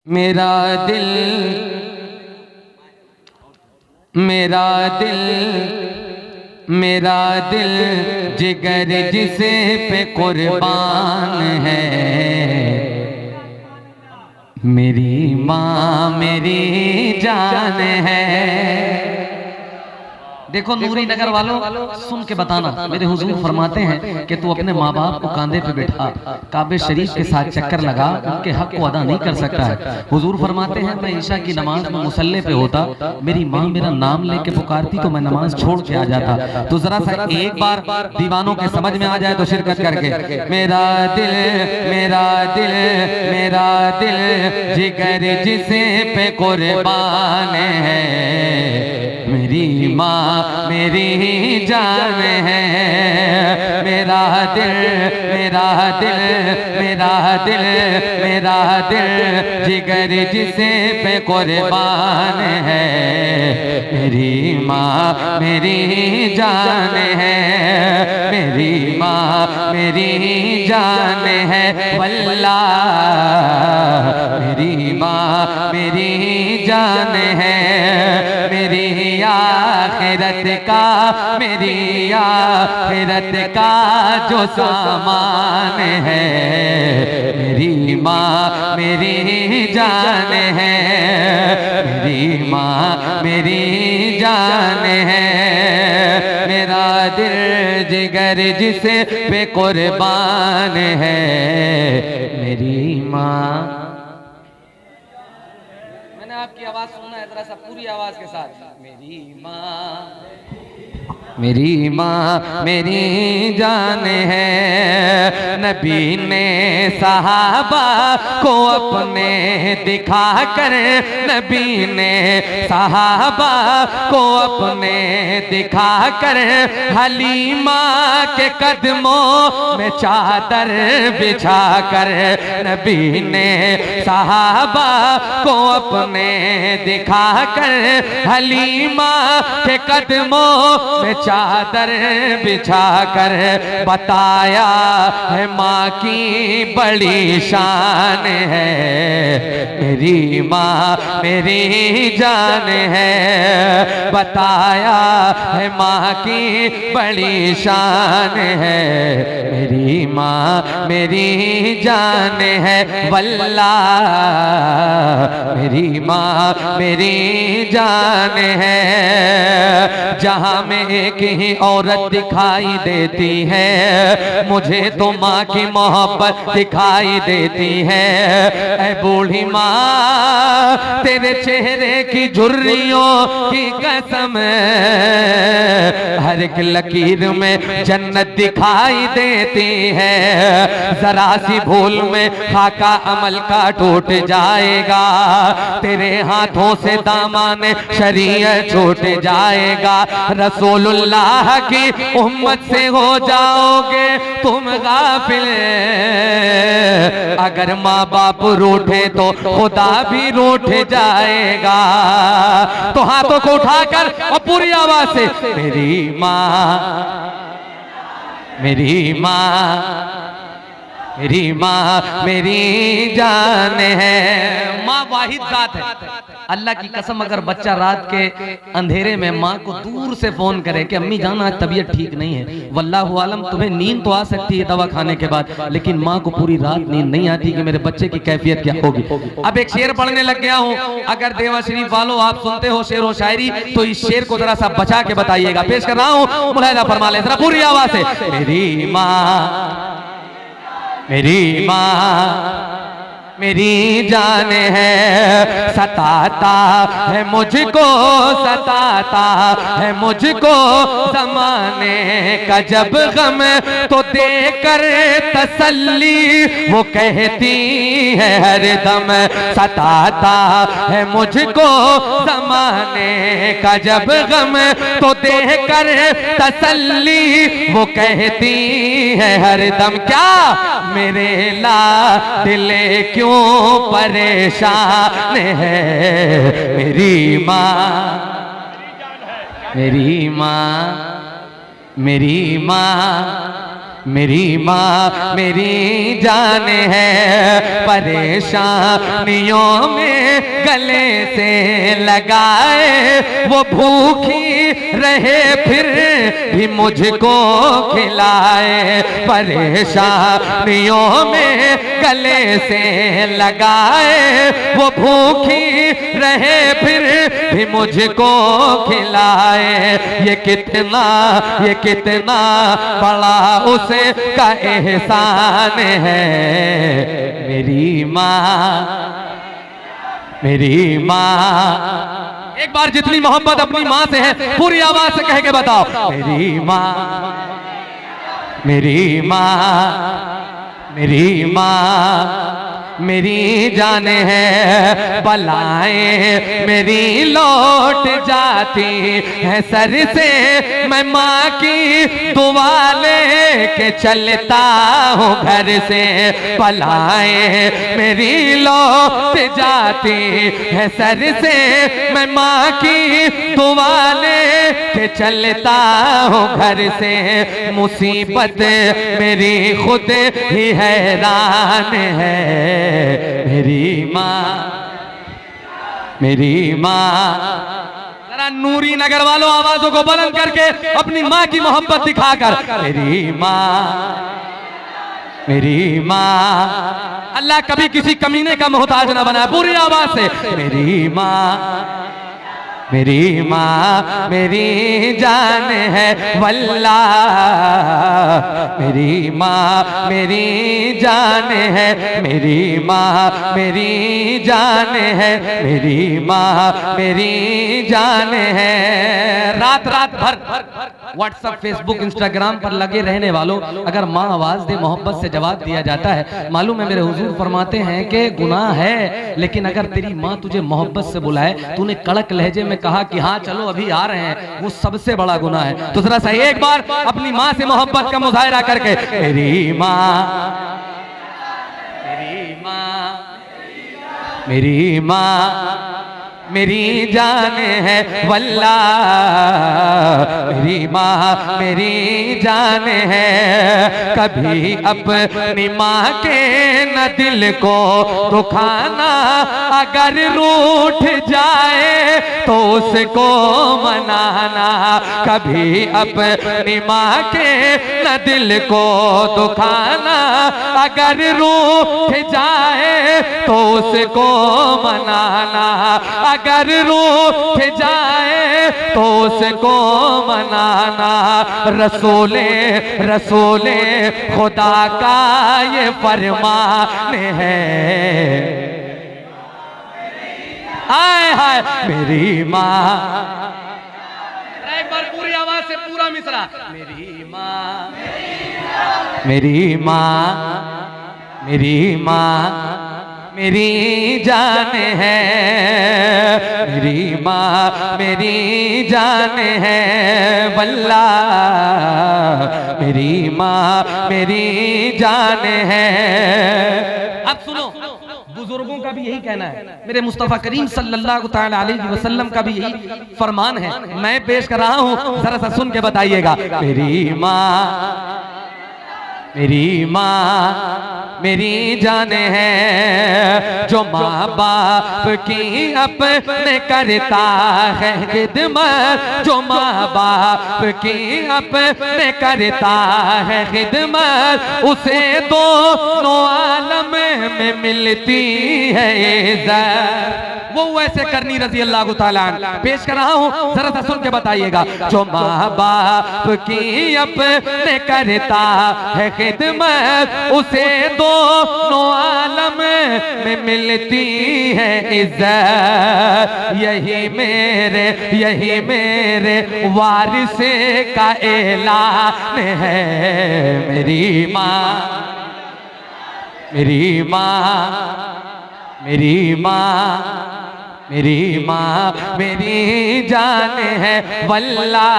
मेरा दिल मेरा दिल मेरा दिल जिगर जिसे पे कुर्बान है। मेरी माँ मेरी जान है। देखो नूरी नगर वालों, सुन के बताना, मेरे हुजूर फरमाते हैं कि तू अपने माँ बाप को कांधे पे बैठा, काबे शरीफ के साथ चक्कर लगा, उनके हक को अदा नहीं कर सकता है। हुजूर फरमाते हैं मैं ईशा की नमाज में मुसल्ले पे होता, मेरी माँ मेरा नाम लेके पुकारती तो मैं नमाज छोड़ के आ जाता। तो जरा सा एक बार दीवानों के समझ में आ जाए तो शिरकत करके, मेरा दिल मेरा दिल मेरा दिल जिगर जिसे पे कुर्बान है। मेरी माँ मेरी जान है। मेरा दिल मेरा दिल मेरा दिल मेरा दिल जिगर जिसे पे कुर्बान है। मेरी माँ मेरी जान है। मेरी माँ मेरी जान है। वल्लाह मेरी माँ मेरी जान है। मेरी आखिरत का मेरी आखिरत का जो सामान है। मेरी माँ मेरी जान है। मेरी माँ मेरी जान है। मेरा दिल जिगर जिसे पे कुर्बान है। मेरी माँ। आपकी आवाज सुनना है जरा सा पूरी आवाज के साथ। मेरी माँ मेरी माँ मेरी जान है। नबी ने सहाबा को अपने दिखा कर, नबी ने सहाबा को अपने दिखा कर हलीमा के कदमों में चादर बिछा कर, नबी ने सहाबा को अपने दिखा कर हलीमा के कदमों में चादर बिछा कर बताया है माँ की बड़ी शान है। मेरी माँ मेरी जान है। बताया है माँ की बड़ी शान है। मेरी माँ मेरी जान है। वल्लाह मेरी माँ मेरी जान है। जहाँ में एक ही औरत दिखाई देती है, मुझे तो माँ की मोहब्बत दिखाई देती है। ऐ बूढ़ी माँ तेरे चेहरे की झुर्रियों की कसम, हर एक लकीर में जन्नत दिखाई देती है। जरा सी भूल में खाका अमल का टूट जाएगा, तेरे हाथों से दामन शरीयत छूट जाएगा। रसूलुल्लाह की उम्मत से हो जाओगे तुम गाफिल। अगर माँ बाप रूठे तो खुदा भी रूठ जाएगा। तो हाथों को उठाकर और पूरी आवाज से मेरी माँ मेरी माँ मेरी माँ मेरी जान है। माँ वाहिद जात है। अल्लाह की कसम अगर बच्चा रात के अंधेरे में माँ को दूर से फोन करे कि अम्मी जान आज तबीयत ठीक नहीं है, वल्लाहु आलम तुम्हें नींद तो आ सकती है दवा खाने के बाद, लेकिन माँ को पूरी रात नींद नहीं आती कि मेरे बच्चे की कैफियत क्या होगी। अब एक शेर पढ़ने लग गया हूँ, अगर देवा शरीफ वालों आप सुनते हो शेर व शायरी तो इस शेर को जरा सा बचा के बताइएगा। पेश कर रहा हूँ, मुलाहिजा फरमा ले जरा पूरी आवाज से। मेरी माँ मेरी माँ मेरी जान है। सताता है मुझको सताता है मुझको ज़माने का जब गम, तो देकर तसल्ली वो कहती है हरदम। सताता है मुझको ज़माने का जब गम, तो देकर तसल्ली वो कहती है हरदम। क्या मेरे ला दिले क्यों परेशान है। मेरी माँ मेरी माँ मेरी माँ मेरी माँ मेरी जान है, परेशानियों में गले से लगाए, वो भूखी रहे फिर भी मुझको खिलाए। परेशानियों में गले से लगाए, वो भूखी रहे फिर भी मुझको खिलाए। ये कितना बड़ा उसका एहसान है। मेरी माँ एक बार जितनी मोहब्बत अपनी माँ से है पूरी आवाज से कह के बताओ, मेरी माँ मेरी जान है। बलाएं मेरी लौट जाती है सर से, मैं माँ की दुआ लेके चलता हूँ घर से। बलाएं मेरी लौट जाती है सर से, मैं माँ की दुआ लेके चलता हूँ घर से। मुसीबत मेरी खुद ही हैरान है। मेरी माँ जरा नूरी नगर वालों आवाजों को बुलंद करके अपनी माँ की मोहब्बत दिखाकर, मेरी माँ अल्लाह कभी किसी कमीने का मोहताज ना बनाए। पूरी आवाज से मेरी माँ मेरी जान है वल्लाह। मेरी माँ मेरी जान है, मेरी माँ मेरी जान है, मेरी माँ मेरी जान है। रात भर व्हाट्सएप, फेसबुक, इंस्टाग्राम पर लगे रहने वालों, अगर माँ आवाज दे मोहब्बत से जवाब दिया जाता है। मालूम है मेरे हुजूर फरमाते हैं कि गुनाह है, लेकिन अगर तेरी माँ तुझे मोहब्बत से बुलाए, तूने कड़क लहजे में कहा कि हाँ चलो अभी आ रहे हैं, वो सबसे बड़ा गुनाह है। तो जरा सा एक बार अपनी माँ से मोहब्बत का मुजाहिरा करके, मेरी माँ मेरी जान है वल्लाह। मेरी माँ मेरी जान है। कभी अपनी माँ के न दिल को दुखाना, अगर रूठ जाए तो उसको मनाना। कभी अपनी माँ के न दिल को दुखाना, अगर रूठ जाए तो उसको मनाना। अगर रूठ जाए तो उसको मनाना। रसूले खुदा का ये फरमान है। हाय हाय मेरी माँ, एक बार पूरी आवाज से पूरा मिसरा, मेरी माँ मेरी जान है। मेरी माँ मेरी जान है वल्लाह। मेरी माँ मेरी जान है। अब सुनो, बुजुर्गों का भी यही कहना है, मेरे मुस्तफा करीम सल्लल्लाहु तआला अलैहि वसल्लम का भी यही फरमान है। मैं पेश कर रहा हूँ, जरा सा सुन के बताइएगा। मेरी माँ मेरी जान है। जो माँ बाप की अपने करता है खिदमत, जो माँ बाप की अपने करता है खिदमत, उसे दोनों आलम में मिलती है इज्जत। वो वैसे करनी रजी अल्लाह ताला पेश कर रहा हूँ, जरा सा सुन के बताइएगा। जो माँ बाप की अपने करता है खिदमत, उसे दोनों आलम में मिलती है इज्जत। यही मेरे वारिस का ऐलान है। मेरी माँ मेरी माँ मेरी जान है वल्ला,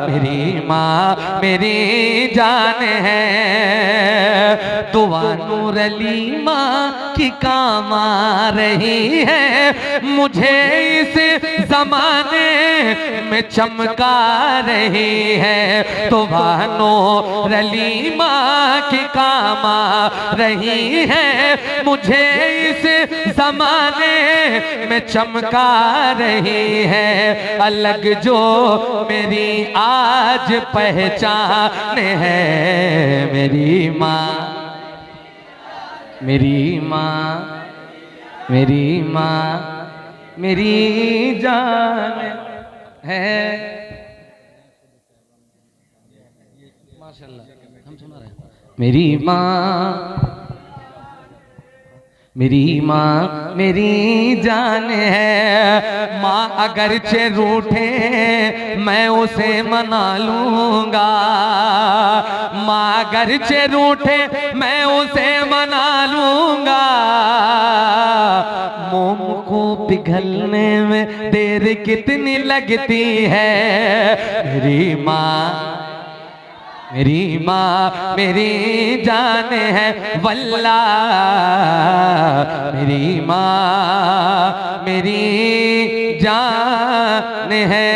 मेरी माँ मेरी जान है। दुआ नूर अली माँ की काम आ रही है, मुझे इस जमाने में चमका रही है। दुआ नूर अली माँ की काम आ रही है, मुझे इस जमाने में चमका रही है। अलग जो मेरी आज पहचान है, मेरी माँ मेरी माँ मेरी माँ मेरी जान है। माशाल्लाह हम सुना रहे हैं। मेरी माँ मेरी माँ मेरी जान है। माँ अगरचे रूठे मैं उसे मना लूँगा, माँ अगरचे रूठे मैं उसे मना लूँगा। मोम को पिघलने में देर कितनी लगती है, मेरी माँ मेरी माँ मेरी जान है वल्ला, मेरी माँ मेरी जान है।